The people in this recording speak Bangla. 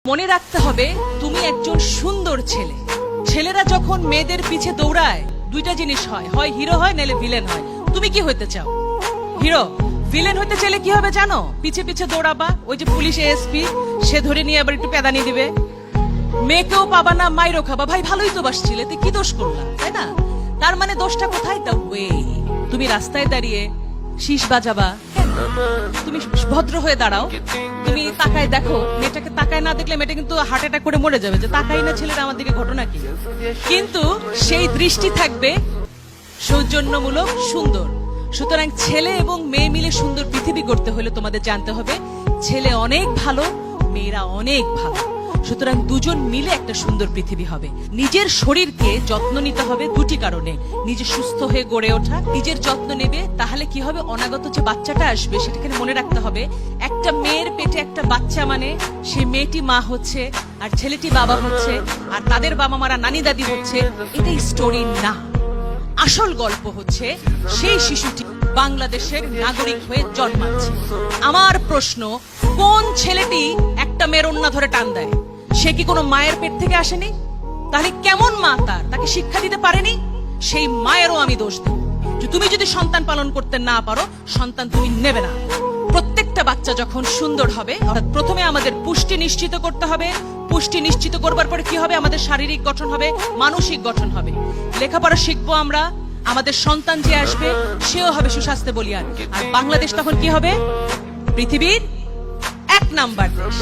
মনে রাখতে হবে তুমি একজন সুন্দর ছেলে। ছেলেরা যখন মেয়েদের পিছে দৌড়ায় দুইটা জিনিস হয়, হয় হিরো হয় নাহলে ভিলেন হয়। তুমি কি হতে চাও? হিরো। ভিলেন হতে চাইলে কি হবে জানো? পিছে পিছে দৌড়াবা, ওই যে পুলিশ এসপি সে ধরে নিয়ে আবার একটু পেদানি দিবে, মেয়েকেও পাবা না, মাইরও খাবা। ভাই ভালোই তো বাসছিলে, তুই কি দোষ করলাম, তাই না? তার মানে দোষটা কোথায়? তা ওয়ে তুমি রাস্তায় দাঁড়িয়ে শীষ বাজাবা কেন? তুমি ভদ্র হয়ে দাঁড়াও, তুমি তাকায় দেখো, মেয়েটাকে তাকায় না দেখলে মেয়েটা কিন্তু হার্ট অ্যাটাক করে মরে যাবে, যে তাকাই না ছেলেরা আমার দিকে, ঘটনা কি? কিন্তু সেই দৃষ্টি থাকবে সৌজন্যমূলক, সুন্দর। সুতরাং ছেলে এবং মেয়ে মিলে সুন্দর পৃথিবী গড়তে হলে তোমাদের জানতে হবে ছেলে অনেক ভালো, মেয়েরা অনেক ভালো। সুতরাং দুজন মিলে একটা সুন্দর পৃথিবী হবে। নিজের শরীরকে যত্ন নিতে হবে দুটি কারণে: নিজে সুস্থ হয়ে গড়ে ওঠা, নিজের যত্ন নেবে, তাহলে কি হবে, অনাগত যে বাচ্চাটা আসবে সেটাকে মনে রাখতে হবে একটা মেয়ের পেটে একটা বাচ্চা মানে সেই মেয়েটি মা হচ্ছে আর ছেলেটি বাবা হচ্ছে, আর তাদের বাবা মারা নানি দাদি হচ্ছে। এটাই স্টোরি না, আসল গল্প হচ্ছে সেই শিশুটি বাংলাদেশের নাগরিক হয়ে জন্মাচ্ছে। আমার প্রশ্ন, কোন ছেলেটি একটা মেয়ের ওন্না ধরে টান দেয়? সে কি কোনো মায়ের পেট থেকে আসেনি? তাহলে কেমন মা তাকে শিক্ষা দিতে পারেনি? সেই মায়েরও আমি দোষ দেব যে তুমি যদি সন্তান পালন করতে না পারো, সন্তান তুমি নেবে না। প্রত্যেকটা বাচ্চা যখন সুন্দর হবে, অর্থাৎ প্রথমে আমাদের পুষ্টি নিশ্চিত করতে হবে। পুষ্টি নিশ্চিত করবার পরে কি হবে? আমাদের শারীরিক গঠন হবে, মানসিক গঠন হবে। লেখাপড়া শিখবো আমরা, আমাদের সন্তান যে আসবে সেও হবে সুস্বাস্থ্য বলিয়ান। আর বাংলাদেশ তখন কি হবে? পৃথিবীর 1 নাম্বার দেশ।